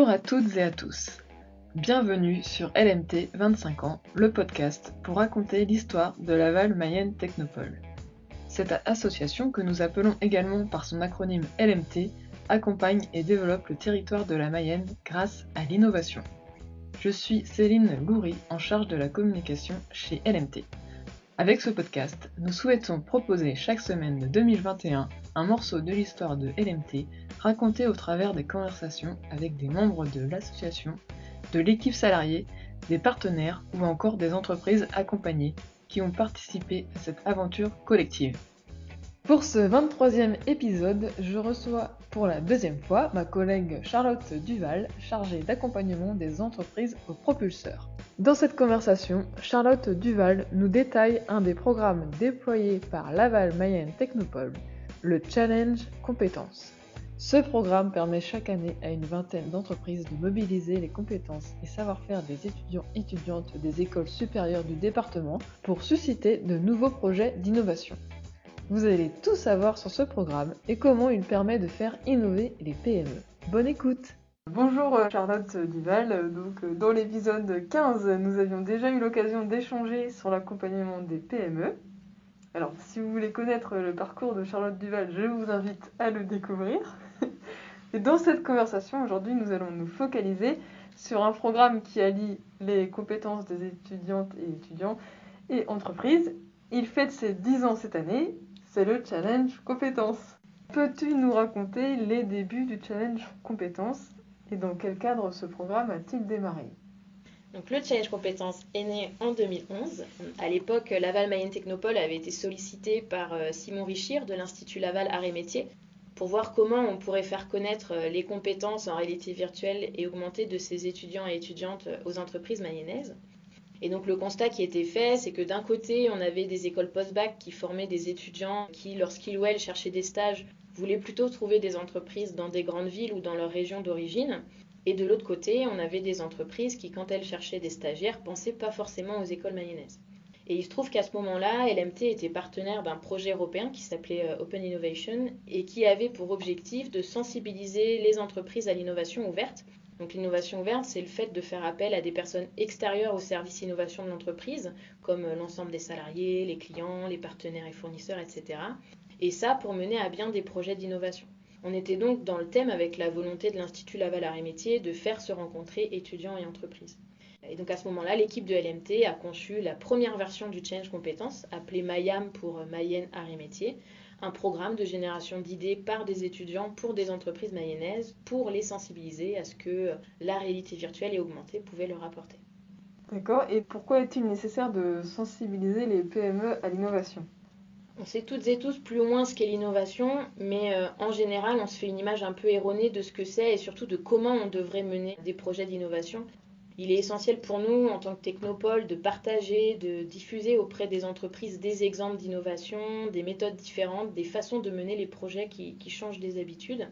Bonjour à toutes et à tous. Bienvenue sur LMT 25 ans, le podcast pour raconter l'histoire de Laval Mayenne Technopole. Cette association, que nous appelons également par son acronyme LMT, accompagne et développe le territoire de la Mayenne grâce à l'innovation. Je suis Céline Loury, en charge de la communication chez LMT. Avec ce podcast, nous souhaitons proposer chaque semaine de 2021 un morceau de l'histoire de LMT raconté au travers des conversations avec des membres de l'association, de l'équipe salariée, des partenaires ou encore des entreprises accompagnées qui ont participé à cette aventure collective. Pour ce 23e épisode, je reçois pour la deuxième fois ma collègue Charlotte Duval, chargée d'accompagnement des entreprises au propulseur. Dans cette conversation, Charlotte Duval nous détaille un des programmes déployés par Laval Mayenne Technopole, le Challenge Compétences. Ce programme permet chaque année à une vingtaine d'entreprises de mobiliser les compétences et savoir-faire des étudiants et étudiantes des écoles supérieures du département pour susciter de nouveaux projets d'innovation. Vous allez tout savoir sur ce programme et comment il permet de faire innover les PME. Bonne écoute! Bonjour Charlotte Duval, dans l'épisode 15, nous avions déjà eu l'occasion d'échanger sur l'accompagnement des PME. Alors si vous voulez connaître le parcours de Charlotte Duval, je vous invite à le découvrir. Et dans cette conversation, aujourd'hui, nous allons nous focaliser sur un programme qui allie les compétences des étudiantes et étudiants et entreprises. Il fête ses 10 ans cette année. C'est le Challenge Compétences. Peux-tu nous raconter les débuts du Challenge Compétences et dans quel cadre ce programme a-t-il démarré ? Donc, le Challenge Compétences est né en 2011. À l'époque, Laval Mayenne Technopole avait été sollicité par Simon Richir de l'Institut Laval Arts et Métiers pour voir comment on pourrait faire connaître les compétences en réalité virtuelle et augmenter de ces étudiants et étudiantes aux entreprises mayennaises. Et donc le constat qui était fait, c'est que d'un côté, on avait des écoles post-bac qui formaient des étudiants qui, lorsqu'ils ou elles cherchaient des stages, voulaient plutôt trouver des entreprises dans des grandes villes ou dans leur région d'origine. Et de l'autre côté, on avait des entreprises qui, quand elles cherchaient des stagiaires, pensaient pas forcément aux écoles mayennaises. Et il se trouve qu'à ce moment-là, LMT était partenaire d'un projet européen qui s'appelait Open Innovation et qui avait pour objectif de sensibiliser les entreprises à l'innovation ouverte. Donc l'innovation ouverte, c'est le fait de faire appel à des personnes extérieures au service innovation de l'entreprise, comme l'ensemble des salariés, les clients, les partenaires et fournisseurs, etc. Et ça pour mener à bien des projets d'innovation. On était donc dans le thème avec la volonté de l'Institut Laval Arts et Métiers de faire se rencontrer étudiants et entreprises. Et donc à ce moment-là, l'équipe de LMT a conçu la première version du Challenge Compétences, appelée Mayam pour Mayenne Arts et Métiers, un programme de génération d'idées par des étudiants pour des entreprises mayennaises pour les sensibiliser à ce que la réalité virtuelle et augmentée pouvait leur apporter. D'accord, et pourquoi est-il nécessaire de sensibiliser les PME à l'innovation ? On sait toutes et tous plus ou moins ce qu'est l'innovation, mais en général, on se fait une image un peu erronée de ce que c'est et surtout de comment on devrait mener des projets d'innovation. Il est essentiel pour nous, en tant que Technopole, de partager, de diffuser auprès des entreprises des exemples d'innovation, des méthodes différentes, des façons de mener les projets qui changent des habitudes.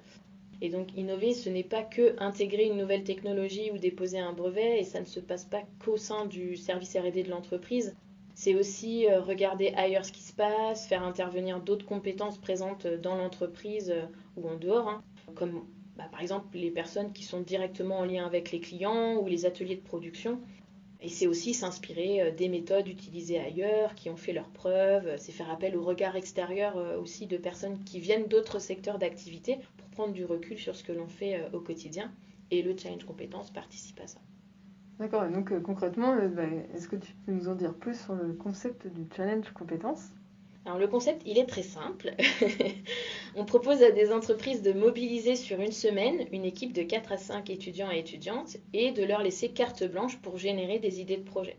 Et donc innover, ce n'est pas que intégrer une nouvelle technologie ou déposer un brevet, et ça ne se passe pas qu'au sein du service R&D de l'entreprise. C'est aussi regarder ailleurs ce qui se passe, faire intervenir d'autres compétences présentes dans l'entreprise ou en dehors, comme par exemple les personnes qui sont directement en lien avec les clients ou les ateliers de production. Et c'est aussi s'inspirer des méthodes utilisées ailleurs, qui ont fait leurs preuves. C'est faire appel au regard extérieur aussi de personnes qui viennent d'autres secteurs d'activité pour prendre du recul sur ce que l'on fait au quotidien. Et le Challenge Compétences participe à ça. D'accord, et donc concrètement, est-ce que tu peux nous en dire plus sur le concept du Challenge Compétences ? Alors le concept, il est très simple. On propose à des entreprises de mobiliser sur une semaine une équipe de 4 à 5 étudiants et étudiantes et de leur laisser carte blanche pour générer des idées de projet.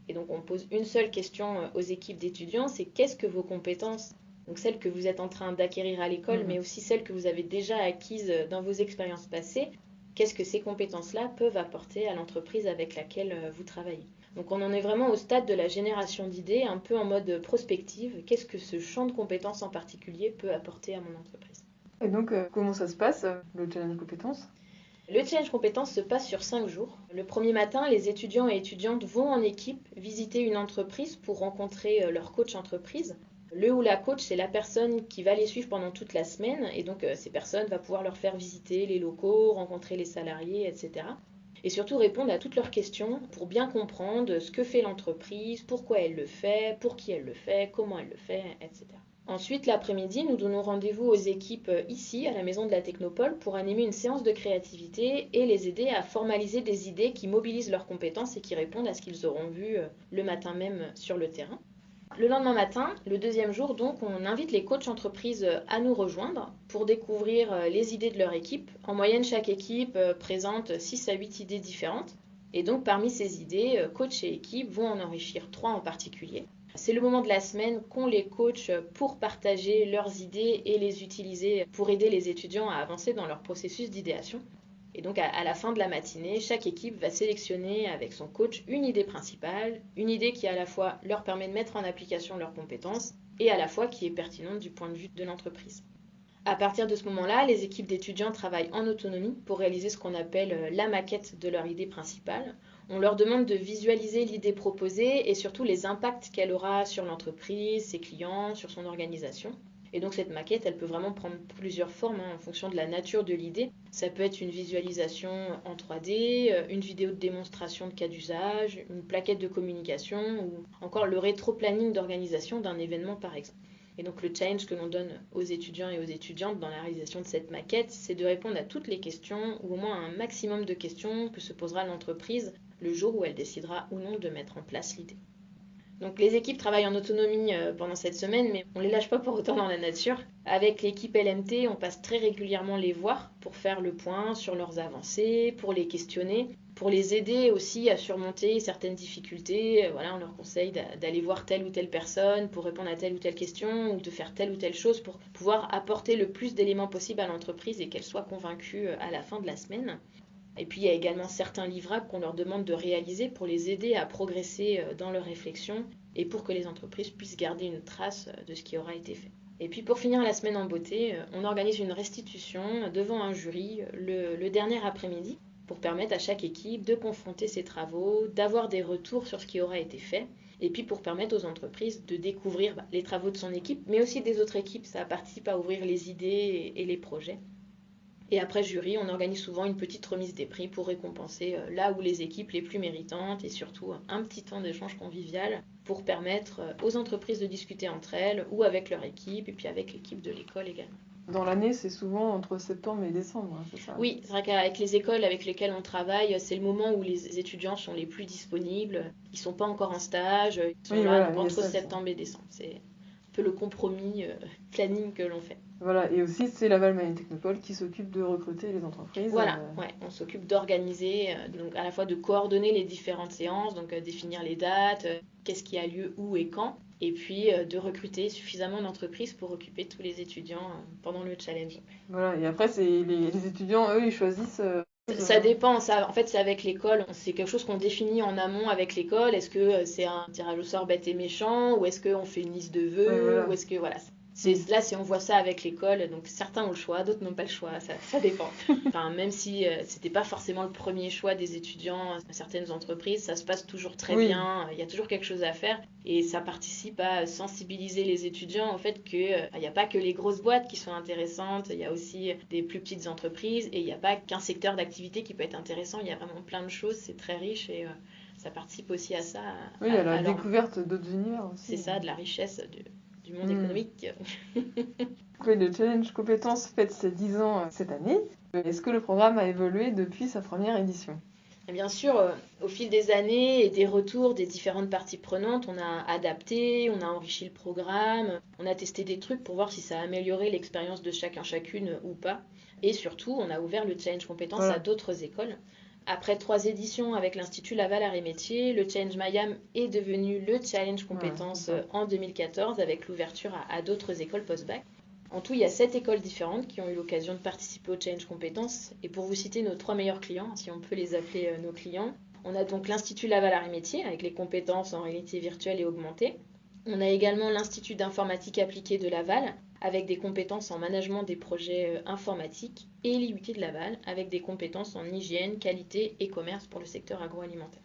Et donc on pose une seule question aux équipes d'étudiants, c'est qu'est-ce que vos compétences, donc celles que vous êtes en train d'acquérir à l'école, mais aussi celles que vous avez déjà acquises dans vos expériences passées, qu'est-ce que ces compétences-là peuvent apporter à l'entreprise avec laquelle vous travaillez. Donc on en est vraiment au stade de la génération d'idées, un peu en mode prospective. Qu'est-ce que ce champ de compétences en particulier peut apporter à mon entreprise ? Et donc comment ça se passe, le Challenge Compétences ? Le Challenge Compétences se passe sur 5 jours. Le premier matin, les étudiants et étudiantes vont en équipe visiter une entreprise pour rencontrer leur coach entreprise. Le ou la coach, c'est la personne qui va les suivre pendant toute la semaine et donc ces personnes vont pouvoir leur faire visiter les locaux, rencontrer les salariés, etc. Et surtout répondre à toutes leurs questions pour bien comprendre ce que fait l'entreprise, pourquoi elle le fait, pour qui elle le fait, comment elle le fait, etc. Ensuite, l'après-midi, nous donnons rendez-vous aux équipes ici, à la Maison de la Technopole, pour animer une séance de créativité et les aider à formaliser des idées qui mobilisent leurs compétences et qui répondent à ce qu'ils auront vu le matin même sur le terrain. Le lendemain matin, le deuxième jour, donc, on invite les coachs entreprises à nous rejoindre pour découvrir les idées de leur équipe. En moyenne, chaque équipe présente 6 à 8 idées différentes. Et donc, parmi ces idées, coach et équipe vont en enrichir 3 en particulier. C'est le moment de la semaine qu'ont les coachs pour partager leurs idées et les utiliser pour aider les étudiants à avancer dans leur processus d'idéation. Et donc à la fin de la matinée, chaque équipe va sélectionner avec son coach une idée principale, une idée qui à la fois leur permet de mettre en application leurs compétences et à la fois qui est pertinente du point de vue de l'entreprise. À partir de ce moment-là, les équipes d'étudiants travaillent en autonomie pour réaliser ce qu'on appelle la maquette de leur idée principale. On leur demande de visualiser l'idée proposée et surtout les impacts qu'elle aura sur l'entreprise, ses clients, sur son organisation. Et donc cette maquette, elle peut vraiment prendre plusieurs formes en fonction de la nature de l'idée. Ça peut être une visualisation en 3D, une vidéo de démonstration de cas d'usage, une plaquette de communication ou encore le rétro-planning d'organisation d'un événement par exemple. Et donc le challenge que l'on donne aux étudiants et aux étudiantes dans la réalisation de cette maquette, c'est de répondre à toutes les questions ou au moins à un maximum de questions que se posera l'entreprise le jour où elle décidera ou non de mettre en place l'idée. Donc les équipes travaillent en autonomie pendant cette semaine, mais on ne les lâche pas pour autant dans la nature. Avec l'équipe LMT, on passe très régulièrement les voir pour faire le point sur leurs avancées, pour les questionner, pour les aider aussi à surmonter certaines difficultés. Voilà, on leur conseille d'aller voir telle ou telle personne pour répondre à telle ou telle question ou de faire telle ou telle chose pour pouvoir apporter le plus d'éléments possible à l'entreprise et qu'elle soit convaincue à la fin de la semaine. Et puis il y a également certains livrables qu'on leur demande de réaliser pour les aider à progresser dans leur réflexion et pour que les entreprises puissent garder une trace de ce qui aura été fait. Et puis pour finir la semaine en beauté, on organise une restitution devant un jury le dernier après-midi pour permettre à chaque équipe de confronter ses travaux, d'avoir des retours sur ce qui aura été fait et puis pour permettre aux entreprises de découvrir les travaux de son équipe, mais aussi des autres équipes. Ça participe à ouvrir les idées et les projets. Et après jury, on organise souvent une petite remise des prix pour récompenser là où les équipes les plus méritantes et surtout un petit temps d'échange convivial pour permettre aux entreprises de discuter entre elles ou avec leur équipe et puis avec l'équipe de l'école également. Dans l'année, c'est souvent entre septembre et décembre, hein, c'est ça? Oui, c'est vrai qu'avec les écoles avec lesquelles on travaille, c'est le moment où les étudiants sont les plus disponibles. Ils ne sont pas encore en stage, ils sont là donc entre septembre et décembre. C'est un peu le compromis planning que l'on fait. Voilà, et aussi c'est Laval Mayenne Technopole qui s'occupe de recruter les entreprises. Voilà, ouais, on s'occupe d'organiser, donc à la fois de coordonner les différentes séances, donc définir les dates, qu'est-ce qui a lieu, où et quand, et puis de recruter suffisamment d'entreprises pour occuper tous les étudiants pendant le challenge. Voilà, et après c'est les étudiants, eux, ils choisissent. Ça dépend, ça, en fait c'est avec l'école, c'est quelque chose qu'on définit en amont avec l'école. Est-ce que c'est un tirage au sort bête et méchant, ou est-ce qu'on fait une liste de vœux, Ouais, voilà. ou est-ce que voilà. On voit ça avec l'école, donc certains ont le choix, d'autres n'ont pas le choix, ça dépend. Enfin, même si c'était pas forcément le premier choix des étudiants à certaines entreprises, ça se passe toujours très bien, il y a toujours quelque chose à faire et ça participe à sensibiliser les étudiants au fait qu'il n'y a pas que les grosses boîtes qui sont intéressantes, il y a aussi des plus petites entreprises et il n'y a pas qu'un secteur d'activité qui peut être intéressant, il y a vraiment plein de choses, c'est très riche et ça participe aussi à ça. Oui, à la découverte d'autres univers aussi. C'est ça, de la richesse du monde économique. Oui, le challenge compétences fête ses 10 ans cette année. Est-ce que le programme a évolué depuis sa première édition? Et bien sûr, au fil des années et des retours des différentes parties prenantes, on a adapté, on a enrichi le programme, on a testé des trucs pour voir si ça a amélioré l'expérience de chacun, chacune ou pas. Et surtout, on a ouvert le challenge compétences à d'autres écoles. Après 3 éditions avec l'Institut Laval Arts et Métiers, le Challenge Mayam est devenu le Challenge Compétences en 2014 avec l'ouverture à d'autres écoles post-bac. En tout, il y a 7 écoles différentes qui ont eu l'occasion de participer au Challenge Compétences. Et pour vous citer nos 3 meilleurs clients, si on peut les appeler nos clients, on a donc l'Institut Laval Arts et Métiers avec les compétences en réalité virtuelle et augmentée. On a également l'Institut d'informatique appliquée de Laval avec des compétences en management des projets informatiques et l'IUT de Laval avec des compétences en hygiène, qualité et commerce pour le secteur agroalimentaire.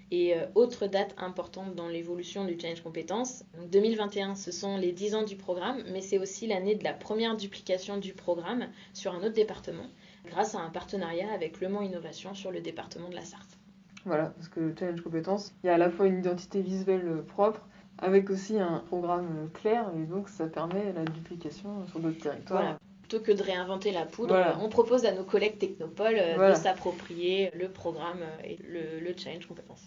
Et autre date importante dans l'évolution du Challenge Compétences, donc 2021, ce sont les 10 ans du programme, mais c'est aussi l'année de la première duplication du programme sur un autre département, grâce à un partenariat avec Le Mans Innovation sur le département de la Sarthe. Voilà, parce que le Challenge Compétences, il y a à la fois une identité visuelle propre, avec aussi un programme clair, et donc ça permet la duplication sur d'autres territoires. Voilà. Plutôt que de réinventer la poudre, Voilà. on propose à nos collègues Technopole Voilà. de s'approprier le programme et le Challenge Compétences.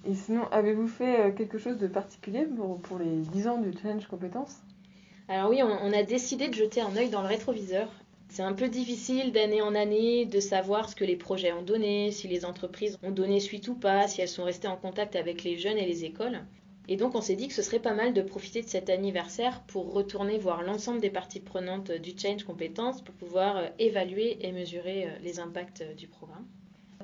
Et sinon, avez-vous fait quelque chose de particulier pour les 10 ans du Challenge Compétences ? Alors oui, on a décidé de jeter un œil dans le rétroviseur. C'est un peu difficile d'année en année de savoir ce que les projets ont donné, si les entreprises ont donné suite ou pas, si elles sont restées en contact avec les jeunes et les écoles. Et donc on s'est dit que ce serait pas mal de profiter de cet anniversaire pour retourner voir l'ensemble des parties prenantes du Challenge Compétences pour pouvoir évaluer et mesurer les impacts du programme.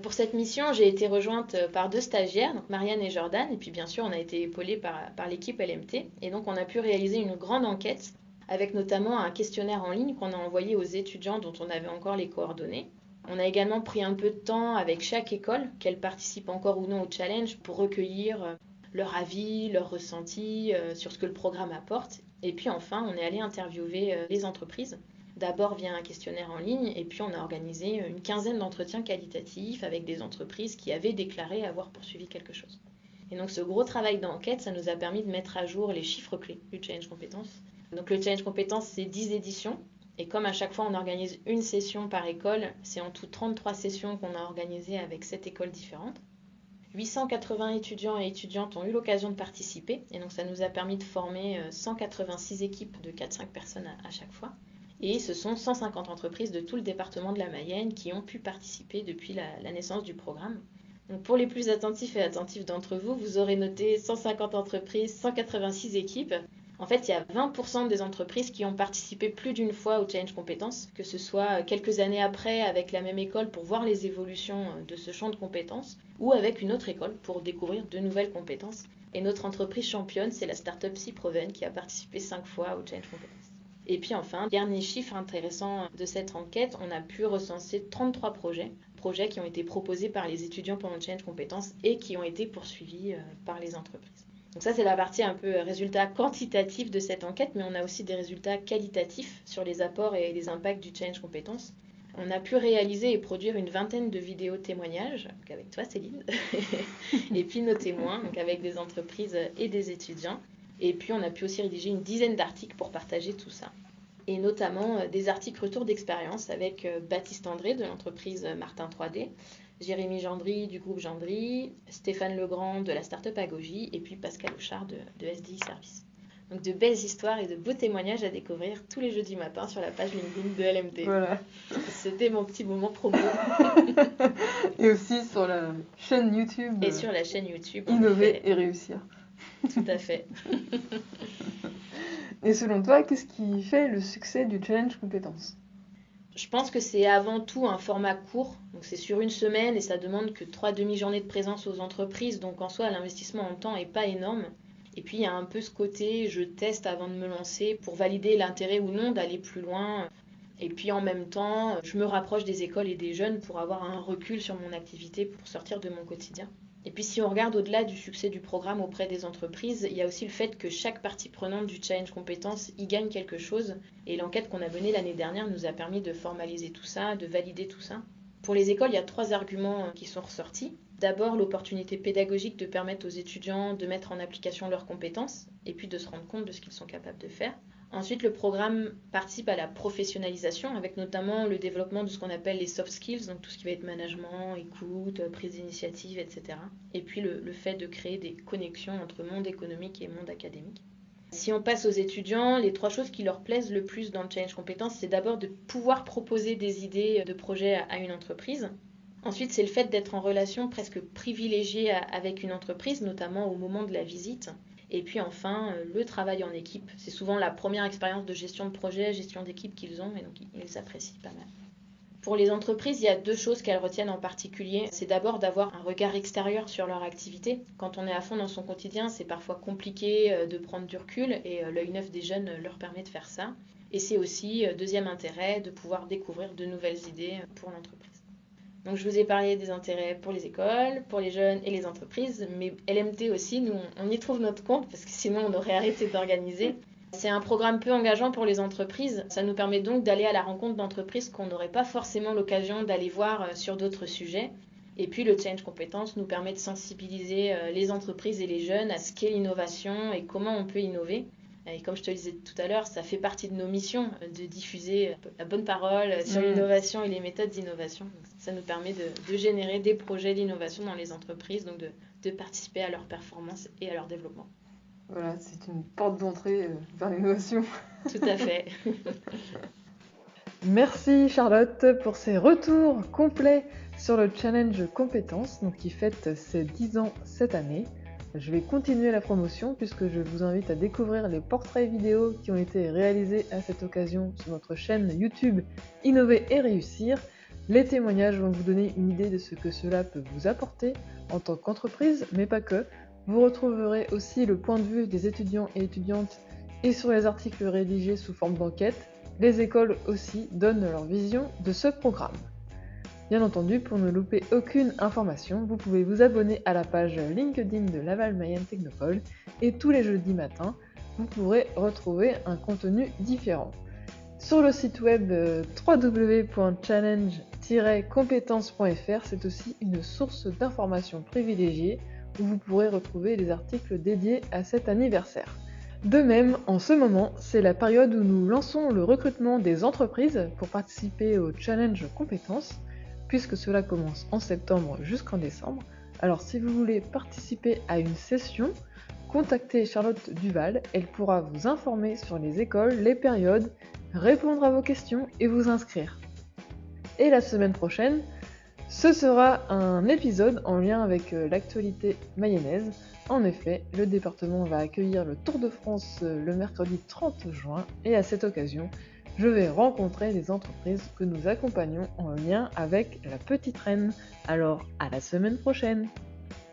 Pour cette mission, j'ai été rejointe par 2 stagiaires, donc Marianne et Jordan, et puis bien sûr on a été épaulés par l'équipe LMT, et donc on a pu réaliser une grande enquête avec notamment un questionnaire en ligne qu'on a envoyé aux étudiants dont on avait encore les coordonnées. On a également pris un peu de temps avec chaque école, qu'elle participe encore ou non au challenge, pour recueillir leur avis, leur ressenti sur ce que le programme apporte. Et puis enfin, on est allé interviewer les entreprises, d'abord via un questionnaire en ligne, et puis on a organisé une quinzaine d'entretiens qualitatifs avec des entreprises qui avaient déclaré avoir poursuivi quelque chose. Et donc ce gros travail d'enquête, ça nous a permis de mettre à jour les chiffres clés du Challenge Compétences. Donc le Challenge Compétences, c'est 10 éditions. Et comme à chaque fois on organise une session par école, c'est en tout 33 sessions qu'on a organisées avec 7 écoles différentes. 880 étudiants et étudiantes ont eu l'occasion de participer. Et donc ça nous a permis de former 186 équipes de 4-5 personnes à chaque fois. Et ce sont 150 entreprises de tout le département de la Mayenne qui ont pu participer depuis la naissance du programme. Donc pour les plus attentifs et attentifs d'entre vous, vous aurez noté 150 entreprises, 186 équipes. En fait, il y a 20% des entreprises qui ont participé plus d'une fois au Challenge Compétences, que ce soit quelques années après avec la même école pour voir les évolutions de ce champ de compétences, ou avec une autre école pour découvrir de nouvelles compétences. Et notre entreprise championne, c'est la start-up Cyproven qui a participé 5 fois au Challenge Compétences. Et puis enfin, dernier chiffre intéressant de cette enquête, on a pu recenser 33 projets qui ont été proposés par les étudiants pendant le Challenge Compétences et qui ont été poursuivis par les entreprises. Donc ça, c'est la partie un peu résultat quantitatif de cette enquête, mais on a aussi des résultats qualitatifs sur les apports et les impacts du Challenge Compétences. On a pu réaliser et produire une vingtaine de vidéos témoignages, donc avec toi Céline, et puis nos témoins, donc avec des entreprises et des étudiants. Et puis on a pu aussi rédiger une dizaine d'articles pour partager tout ça. Et notamment des articles retour d'expérience avec Baptiste André de l'entreprise Martin 3D, Jérémy Gendry du groupe Gendry, Stéphane Legrand de la start-up Agogie et puis Pascal Auchard de SDI Service. Donc de belles histoires et de beaux témoignages à découvrir tous les jeudis matins sur la page LinkedIn de LMT. Voilà. C'était mon petit moment promo. Et aussi sur la chaîne YouTube. Et sur la chaîne YouTube. Innover et réussir. Tout à fait. Et selon toi, qu'est-ce qui fait le succès du Challenge Compétences ? Je pense que c'est avant tout un format court, donc c'est sur une semaine et ça demande que 3 demi-journées de présence aux entreprises, donc en soi l'investissement en temps n'est pas énorme. Et puis il y a un peu ce côté, je teste avant de me lancer pour valider l'intérêt ou non d'aller plus loin. Et puis en même temps, je me rapproche des écoles et des jeunes pour avoir un recul sur mon activité, pour sortir de mon quotidien. Et puis si on regarde au-delà du succès du programme auprès des entreprises, il y a aussi le fait que chaque partie prenante du Challenge Compétences y gagne quelque chose. Et l'enquête qu'on a menée l'année dernière nous a permis de formaliser tout ça, de valider tout ça. Pour les écoles, il y a 3 arguments qui sont ressortis. D'abord, l'opportunité pédagogique de permettre aux étudiants de mettre en application leurs compétences et puis de se rendre compte de ce qu'ils sont capables de faire. Ensuite, le programme participe à la professionnalisation avec notamment le développement de ce qu'on appelle les soft skills, donc tout ce qui va être management, écoute, prise d'initiative, etc. Et puis le fait de créer des connexions entre monde économique et monde académique. Si on passe aux étudiants, les 3 choses qui leur plaisent le plus dans le Challenge Compétences, c'est d'abord de pouvoir proposer des idées de projets à une entreprise. Ensuite, c'est le fait d'être en relation presque privilégiée avec une entreprise, notamment au moment de la visite. Et puis enfin, le travail en équipe. C'est souvent la première expérience de gestion de projet, gestion d'équipe qu'ils ont, et donc ils apprécient pas mal. Pour les entreprises, il y a 2 choses qu'elles retiennent en particulier. C'est d'abord d'avoir un regard extérieur sur leur activité. Quand on est à fond dans son quotidien, c'est parfois compliqué de prendre du recul et l'œil neuf des jeunes leur permet de faire ça. Et c'est aussi, deuxième intérêt, de pouvoir découvrir de nouvelles idées pour l'entreprise. Donc je vous ai parlé des intérêts pour les écoles, pour les jeunes et les entreprises, mais LMT aussi, nous on y trouve notre compte parce que sinon on aurait arrêté d'organiser. C'est un programme peu engageant pour les entreprises, ça nous permet donc d'aller à la rencontre d'entreprises qu'on n'aurait pas forcément l'occasion d'aller voir sur d'autres sujets. Et puis le Challenge Compétences nous permet de sensibiliser les entreprises et les jeunes à ce qu'est l'innovation et comment on peut innover. Et comme je te le disais tout à l'heure, ça fait partie de nos missions de diffuser la bonne parole sur l'innovation et les méthodes d'innovation. Donc, ça nous permet de générer des projets d'innovation dans les entreprises, donc de participer à leur performance et à leur développement. Voilà, c'est une porte d'entrée vers l'innovation. Tout à fait. Merci Charlotte pour ces retours complets sur le Challenge Compétences, donc qui fête ses 10 ans cette année. Je vais continuer la promotion puisque je vous invite à découvrir les portraits vidéo qui ont été réalisés à cette occasion sur notre chaîne YouTube Innover et Réussir. Les témoignages vont vous donner une idée de ce que cela peut vous apporter en tant qu'entreprise, mais pas que. Vous retrouverez aussi le point de vue des étudiants et étudiantes et sur les articles rédigés sous forme d'enquête. Les écoles aussi donnent leur vision de ce programme. Bien entendu, pour ne louper aucune information, vous pouvez vous abonner à la page LinkedIn de Laval Mayenne Technopole et tous les jeudis matins, vous pourrez retrouver un contenu différent. Sur le site web www.challenge-compétences.fr, c'est aussi une source d'informations privilégiée où vous pourrez retrouver des articles dédiés à cet anniversaire. De même, en ce moment, c'est la période où nous lançons le recrutement des entreprises pour participer au Challenge Compétences, puisque cela commence en septembre jusqu'en décembre. Alors si vous voulez participer à une session, contactez Charlotte Duval, elle pourra vous informer sur les écoles, les périodes, répondre à vos questions et vous inscrire. Et la semaine prochaine, ce sera un épisode en lien avec l'actualité mayonnaise. En effet, le département va accueillir le Tour de France le mercredi 30 juin et à cette occasion, je vais rencontrer des entreprises que nous accompagnons en lien avec la Petite Reine. Alors, à la semaine prochaine!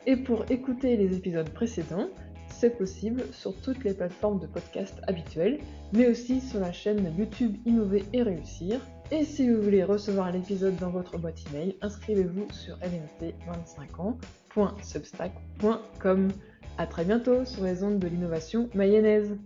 Et pour écouter les épisodes précédents, c'est possible sur toutes les plateformes de podcast habituelles, mais aussi sur la chaîne YouTube Innover et Réussir. Et si vous voulez recevoir l'épisode dans votre boîte email, inscrivez-vous sur lmt25ans.substack.com. À très bientôt sur les ondes de l'innovation mayonnaise.